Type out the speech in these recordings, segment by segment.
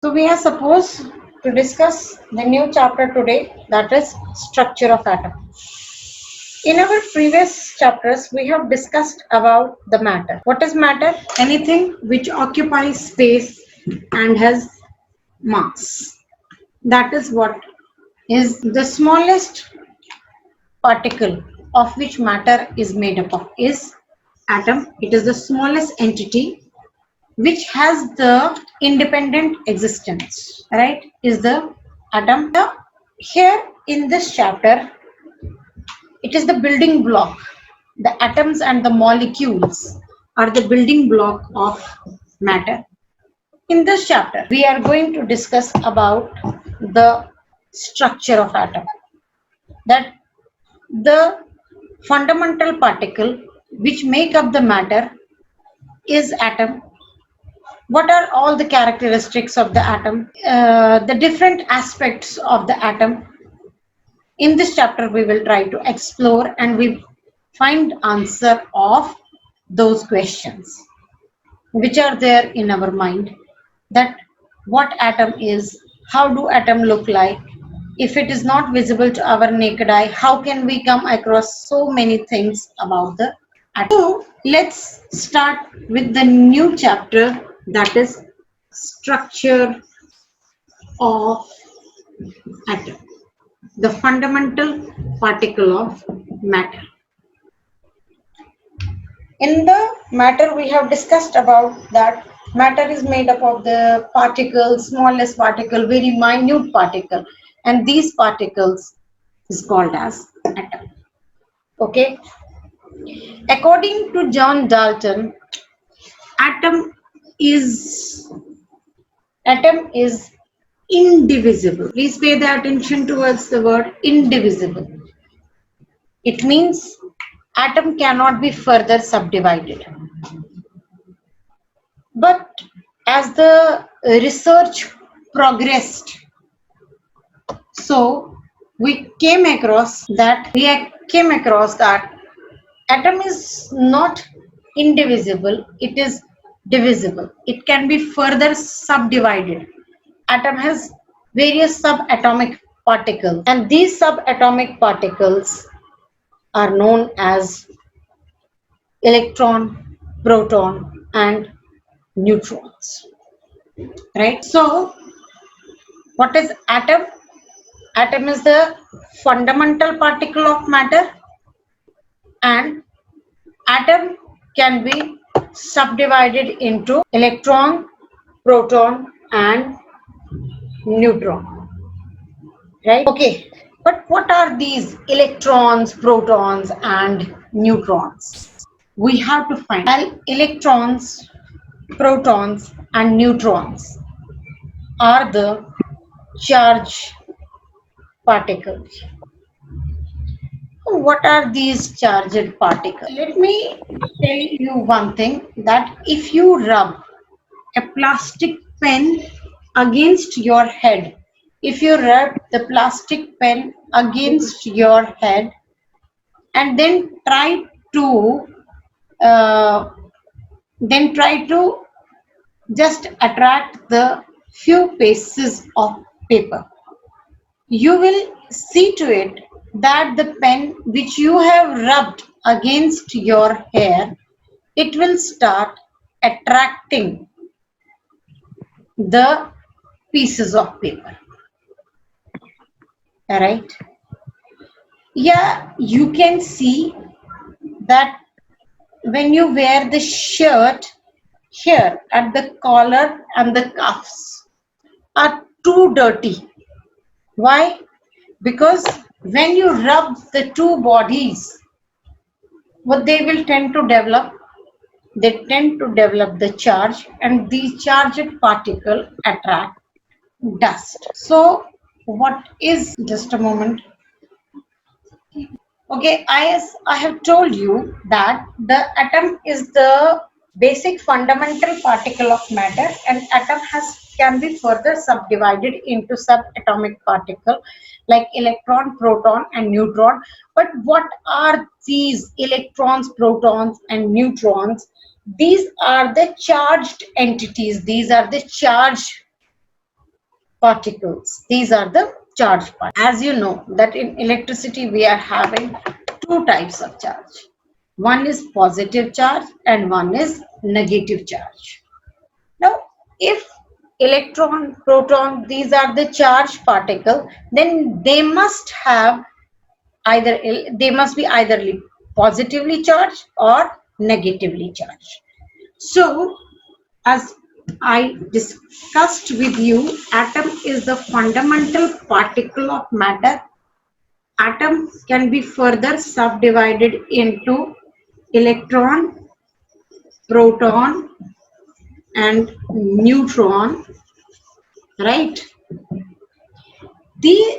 So we are supposed to discuss the new chapter today, that is structure of atom. In our previous chapters, we have discussed about the matter. What is matter? Anything which occupies space and has mass. That is what is the smallest particle of which matter is made up of is atom. It is the smallest entity which has the independent existence, right? Is the atom. Now, here in this chapter, it is the building block. The atoms and the molecules are the building block of matter. In this chapter, we are going to discuss about the structure of atom. That the fundamental particle which make up the matter is atom. What are all the characteristics of the atom? The different aspects of the atom. In this chapter, we will try to explore and we find answer of those questions which are there in our mind. That what atom is, how do atom look like? If it is not visible to our naked eye, how can we come across so many things about the atom? So let's start with the new chapter, that is structure of atom, the fundamental particle of matter. In the matter, we have discussed about that matter is made up of the particles, smallest particle, very minute particle, and these particles is called as atom. Okay. According to John Dalton, atom is atom is indivisible. Please pay the attention towards the word indivisible. It means atom cannot be further subdivided. But as the research progressed, so we came across that atom is not indivisible, it is divisible. It can be further subdivided. Atom has various subatomic particles, and these subatomic particles are known as electron, proton, and neutrons. Right? So, what is atom? Atom is the fundamental particle of matter, and atom can be subdivided into electron, proton, and neutron. Right? Okay. But what are these electrons, protons, and neutrons? We have to find. Well, electrons, protons, and neutrons are the charged particles. What are these charged particles? Let me tell you one thing, that if you rub a plastic pen against your head, if you rub the plastic pen against your head and uh, then try to just attract the few pieces of paper, you will see to it that the pen which you have rubbed against your hair, it will start attracting the pieces of paper. Right? Yeah, you can see that when you wear the shirt, here at the collar and the cuffs are too dirty. Why? Because when you rub the two bodies, what they will tend to develop? They tend to develop the charge, and the charged particle attract dust. So what is, just a moment. Okay, I have told you that the atom is the basic fundamental particle of matter, and atom can be further subdivided into subatomic particle like electron, proton, and neutron. But what are these electrons, protons, and neutrons? These are the charged entities. These are the charged particles. These are the charged particles. As you know that in electricity we are having two types of charge. One is positive charge and one is negative charge. Now, if electron, proton, these are the charged particle, then they must have either they must be either positively charged or negatively charged. So, as I discussed with you, atom is the fundamental particle of matter. Atoms can be further subdivided into electron, proton, and neutron, right?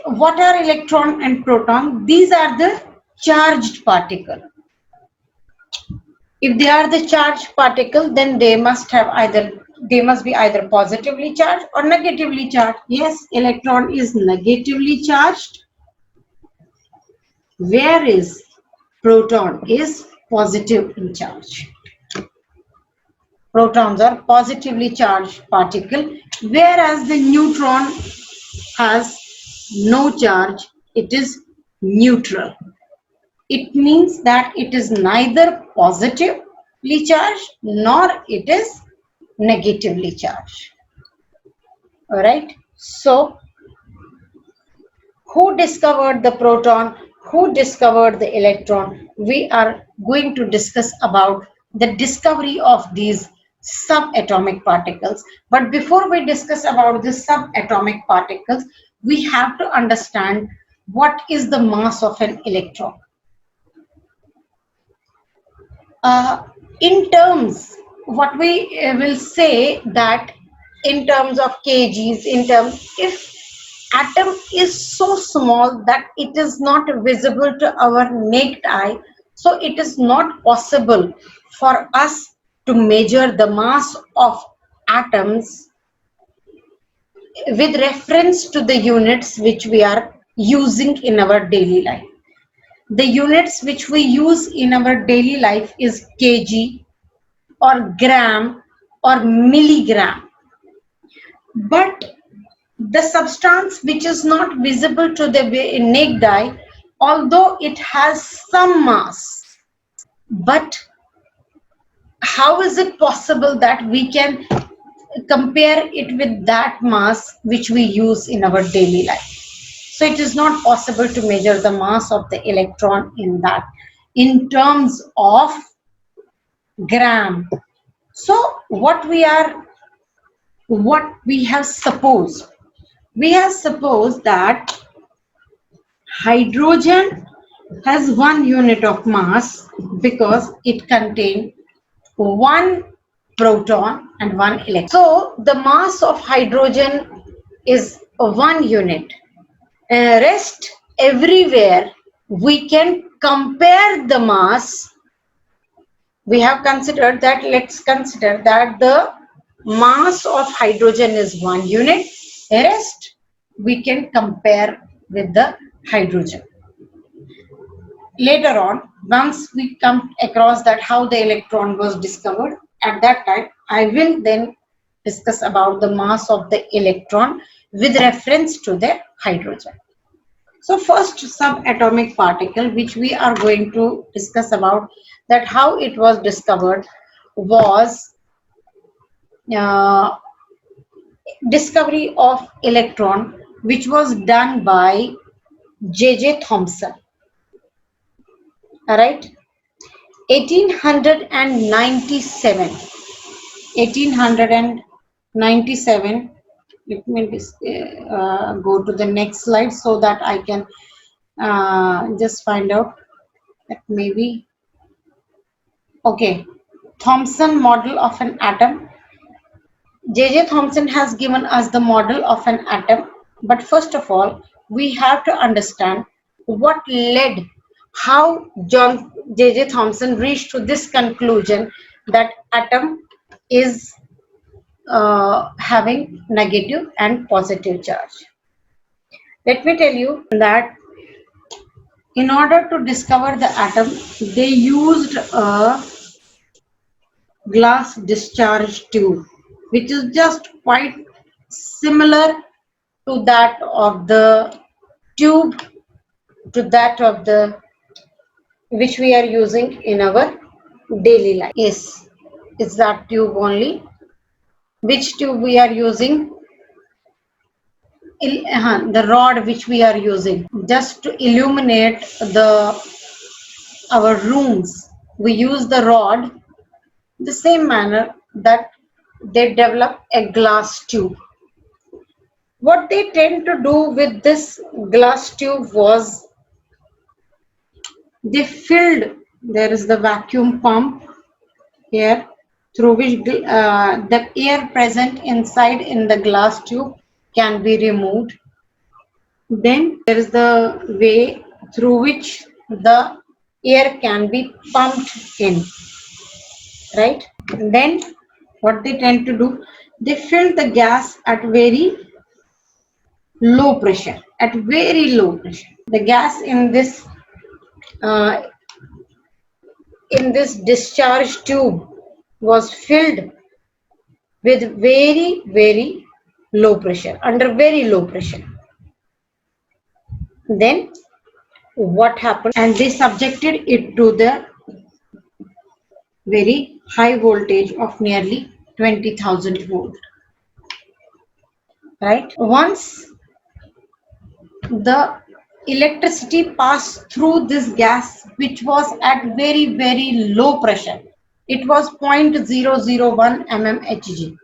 What are electron and proton? These are the charged particle. If they are the charged particle, then they must be either positively charged or negatively charged. Yes, electron is negatively charged, whereas proton is positive in charge. Protons are positively charged particle, whereas the neutron has no charge, it is neutral. It means that it is neither positively charged nor it is negatively charged. Alright, so who discovered the proton? Who discovered the electron? We are going to discuss about the discovery of these subatomic particles. But before we discuss about the subatomic particles, we have to understand what is the mass of an electron. In terms, what we will say that in terms of kgs, in terms, if atom is so small that it is not visible to our naked eye, so it is not possible for us to measure the mass of atoms with reference to the units which we are using in our daily life. The units which we use in our daily life is kg or gram or milligram. But the substance which is not visible to the naked eye, although it has some mass, but how is it possible that we can compare it with that mass which we use in our daily life? So it is not possible to measure the mass of the electron in terms of gram. So what we have supposed that hydrogen has 1 unit of mass because it contains 1 proton and 1 electron. So the mass of hydrogen is 1 unit. Rest everywhere we can compare the mass. We have considered that, let's consider that the mass of hydrogen is 1 unit. Rest we can compare with the hydrogen. Later on, once we come across that how the electron was discovered, at that time I will then discuss about the mass of the electron with reference to the hydrogen. So first subatomic particle which we are going to discuss about, that how it was discovered, was discovery of electron which was done by J.J. Thomson. Alright, 1897. Let me go to the next slide so that I can just find out that maybe. Okay, Thomson model of an atom. J.J. Thomson has given us the model of an atom, but first of all we have to understand what led, how John J.J. Thomson reached to this conclusion that atom is having negative and positive charge. Let me tell you that in order to discover the atom, they used a glass discharge tube, which is just quite similar to that of the tube, to that of the which we are using in our daily life. Yes, it's that tube only. Which tube we are using? The rod which we are using just to illuminate the our rooms. We use the rod the same manner that they develop a glass tube. What they tend to do with this glass tube was they filled, there is the vacuum pump here through which the air present inside in the glass tube can be removed. Then there is the way through which the air can be pumped in, right? And then what they tend to do, they fill the gas at very low pressure, at very low pressure. The gas uh, in this discharge tube was filled with very low pressure, under very low pressure. Then what happened? And they subjected it to the very high voltage of nearly 20,000 volt. Right? Once the electricity passed through this gas, which was at very low pressure, it was 0.001 mmHg.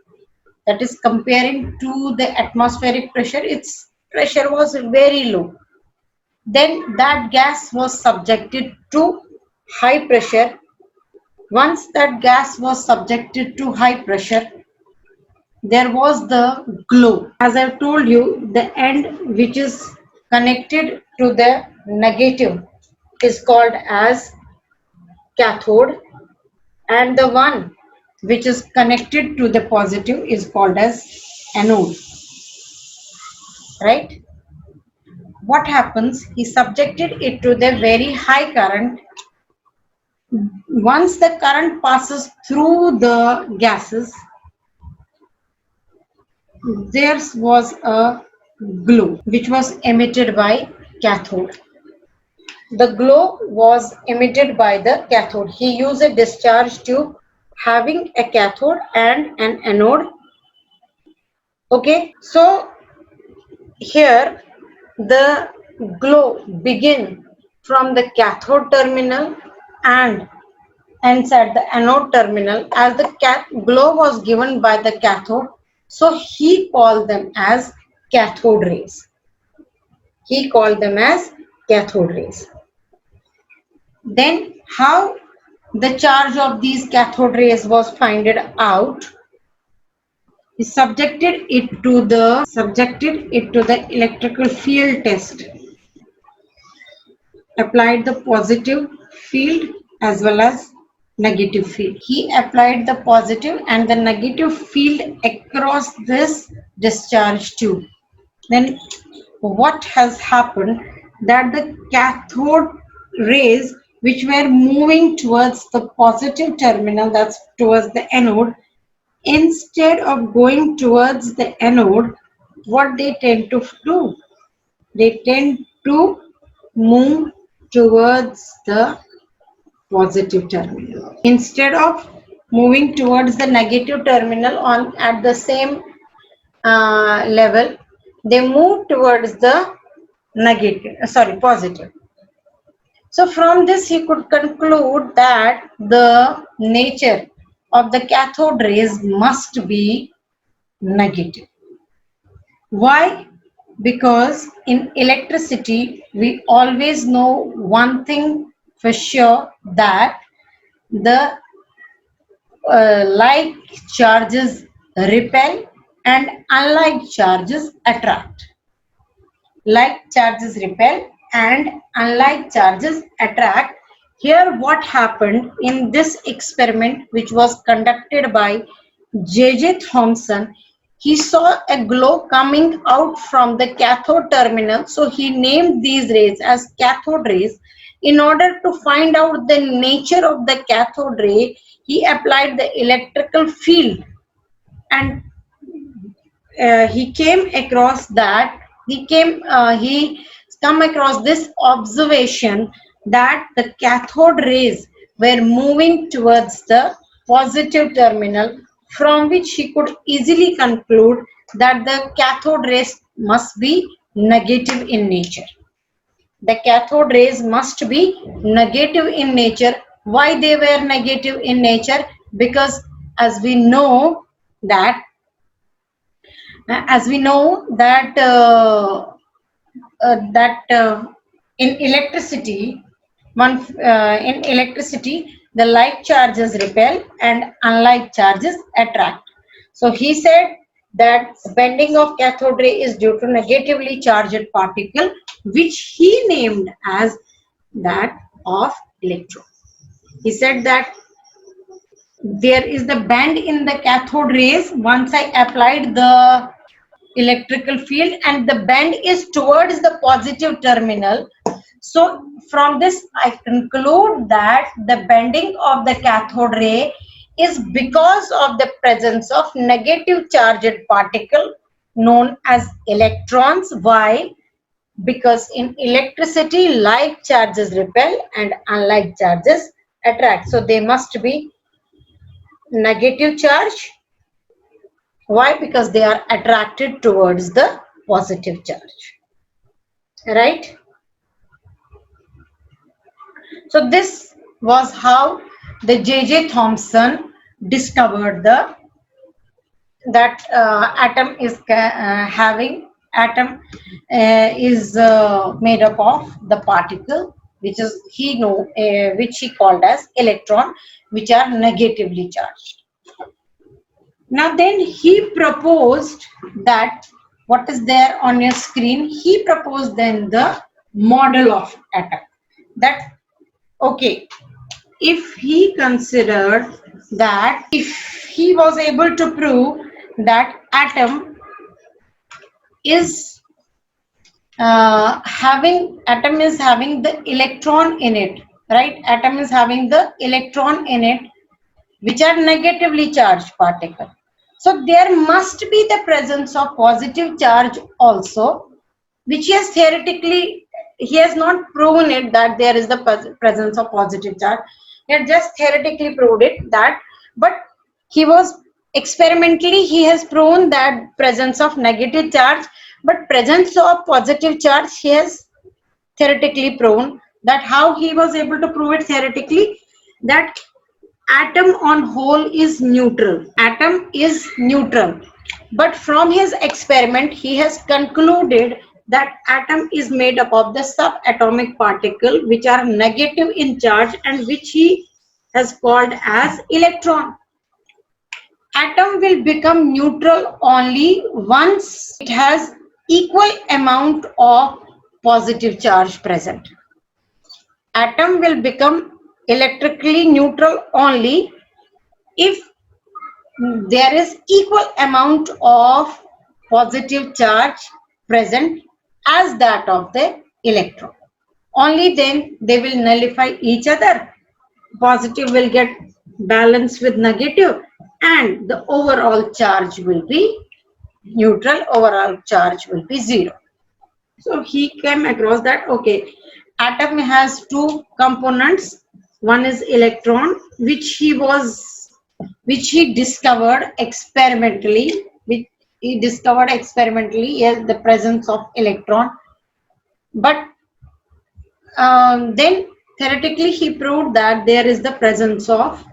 That is comparing to the atmospheric pressure, its pressure was very low. Then that gas was subjected to high pressure. Once that gas was subjected to high pressure, there was the glow. As I've told you, the end which is connected to the negative is called as cathode, and the one which is connected to the positive is called as anode. Right? What happens? He subjected it to the very high current. Once the current passes through the gases, there was a glow which was emitted by cathode. The glow was emitted by the cathode. He used a discharge tube having a cathode and an anode. Okay, so here the glow begin from the cathode terminal and ends at the anode terminal. As the glow was given by the cathode, so he called them as cathode rays. He called them as cathode rays. Then how the charge of these cathode rays was found out? He subjected it to the electrical field test. Applied the positive field as well as negative field. He applied the positive and the negative field across this discharge tube. Then what has happened, that the cathode rays which were moving towards the positive terminal, that's towards the anode, instead of going towards the anode, what they tend to do? They tend to move towards the positive terminal. Instead of moving towards the negative terminal on at the same level, they move towards the positive. So from this he could conclude that the nature of the cathode rays must be negative. Why? Because in electricity we always know one thing for sure, that the like charges repel and unlike charges attract. Like charges repel and unlike charges attract. Here what happened in this experiment, which was conducted by J.J. Thomson, he saw a glow coming out from the cathode terminal, so he named these rays as cathode rays. In order to find out the nature of the cathode ray, he applied the electrical field, and he came across that he come across this observation that the cathode rays were moving towards the positive terminal, from which he could easily conclude that the cathode rays must be negative in nature. The cathode rays must be negative in nature. Why they were negative in nature? Because as we know that as we know that that in electricity in electricity the like charges repel and unlike charges attract. So he said that bending of cathode ray is due to negatively charged particle, which he named as that of electron. He said that there is the bend in the cathode rays once I applied the electrical field, and the bend is towards the positive terminal. So from this I conclude that the bending of the cathode ray is because of the presence of negative charged particle known as electrons. Why? Because in electricity like charges repel and unlike charges attract. So they must be negative charge. Why? Because they are attracted towards the positive charge. Right? So this was how the J.J. Thomson discovered that atom is made up of the particle, which is which he called as electron, which are negatively charged. Now then he proposed that, what is there on your screen, he proposed then the model of atom. That okay, if he considered that, if he was able to prove that atom is having the electron in it, right? Atom is having the electron in it, which are negatively charged particle. So there must be the presence of positive charge also, which he has not proven it that there is the presence of positive charge. He had just theoretically proved it that, but he has proven that presence of negative charge, but presence of positive charge he has theoretically proven. That how he was able to prove it theoretically? That atom on whole is neutral. Atom is neutral. But from his experiment, he has concluded that atom is made up of the subatomic particle, which are negative in charge and which he has called as electron. Atom will become neutral only once it has equal amount of positive charge present. Atom will become electrically neutral only if there is equal amount of positive charge present as that of the electron. Only then they will nullify each other. Positive will get balanced with negative and the overall charge will be neutral, overall charge will be zero. So he came across that, okay, atom has two components. One is electron, which he discovered experimentally. Yes, the presence of electron. But then theoretically he proved that there is the presence of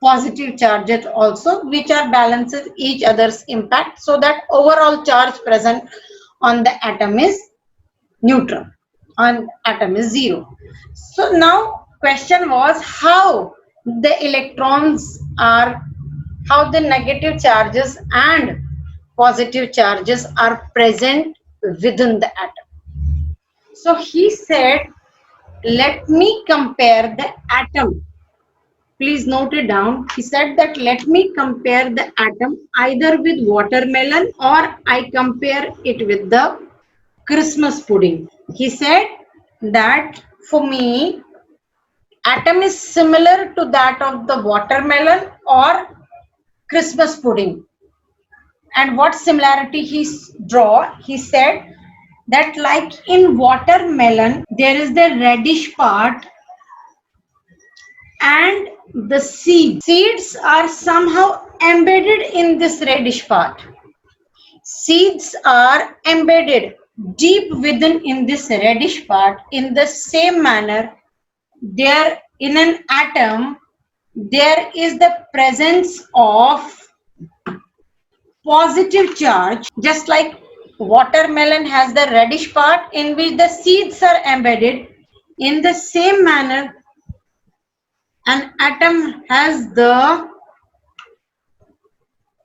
positive charges also, which are balances each other's impact, so that overall charge present on the atom is neutral, on atom is zero. So now question was how the negative charges and positive charges are present within the atom. So he said, let me compare the atom. Please note it down. He said that let me compare the atom either with watermelon or I compare it with the Christmas pudding. He said that for me, atom is similar to that of the watermelon or Christmas pudding. And what similarity he draw? He said that like in watermelon, there is the reddish part and the seed. Seeds are somehow embedded in this reddish part. Seeds are embedded deep within in this reddish part. In the same manner, there in an atom, there is the presence of positive charge, just like watermelon has the reddish part in which the seeds are embedded. In the same manner, an atom has the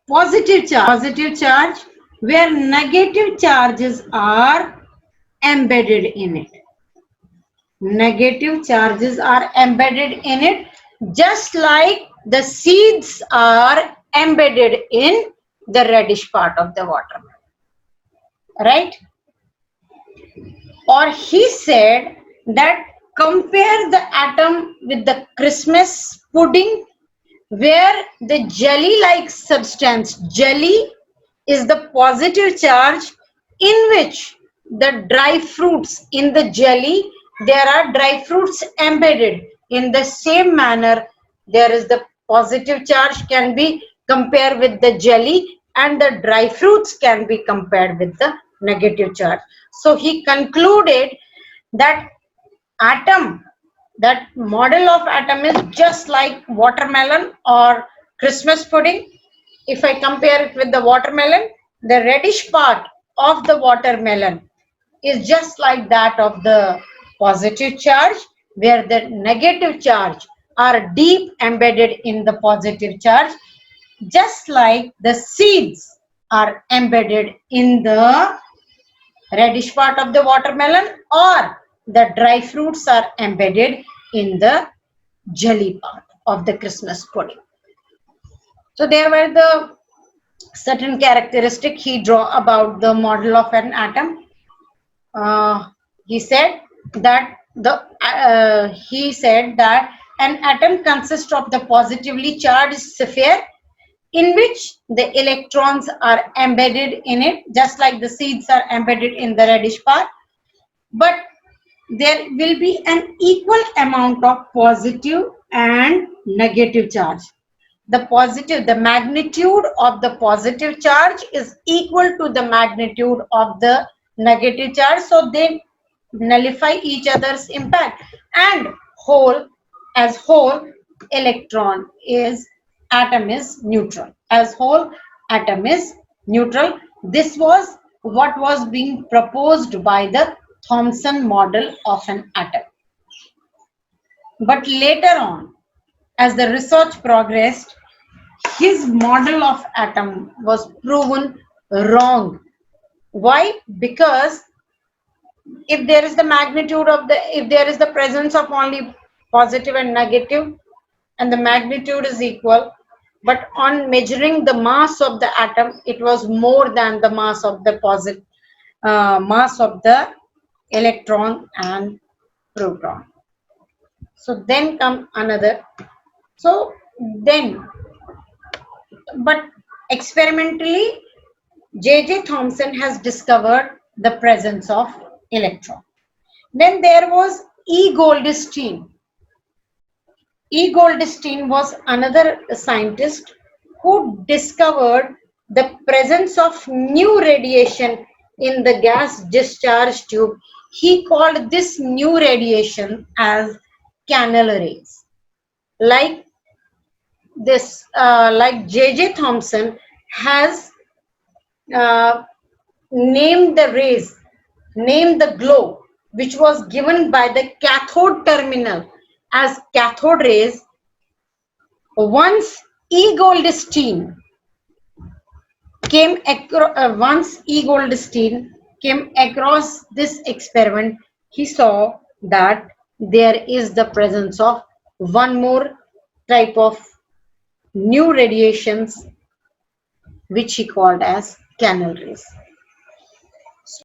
positive charge where negative charges are embedded in it. Negative charges are embedded in it, just like the seeds are embedded in the reddish part of the watermelon, right? Or he said that compare the atom with the Christmas pudding, where the jelly-like substance, jelly is the positive charge in which the dry fruits in the jelly, there are dry fruits embedded. In the same manner, there is the positive charge can be compared with the jelly and the dry fruits can be compared with the negative charge. So he concluded that atom, that model of atom is just like watermelon or Christmas pudding. If I compare it with the watermelon, the reddish part of the watermelon is just like that of the positive charge, where the negative charge are deep embedded in the positive charge, just like the seeds are embedded in the reddish part of the watermelon, or the dry fruits are embedded in the jelly part of the Christmas pudding. So there were the certain characteristic he draw about the model of an atom. He said that an atom consists of the positively charged sphere in which the electrons are embedded in it, just like the seeds are embedded in the reddish part. But there will be an equal amount of positive and negative charge. The magnitude of the positive charge is equal to the magnitude of the negative charge, so they nullify each other's impact. And whole electron is atom is neutral. As whole atom is neutral. This was what was being proposed by the Thomson model of an atom. But later on, as the research progressed, his model of atom was proven wrong. Why? Because if there is the presence of only positive and negative, and the magnitude is equal, but on measuring the mass of the atom, it was more than the mass of the mass of the electron and proton. So then come another. So then, but experimentally, J.J. Thomson has discovered the presence of electron. Then there was E. Goldstein. E. Goldstein was another scientist who discovered the presence of new radiation in the gas discharge tube. He called this new radiation as Canal rays. Like this, like J.J. Thomson has named the rays, named the glow, which was given by the cathode terminal as cathode rays. Once E. Goldstein came across this experiment, he saw that there is the presence of one more type of new radiations, which he called as Canal rays.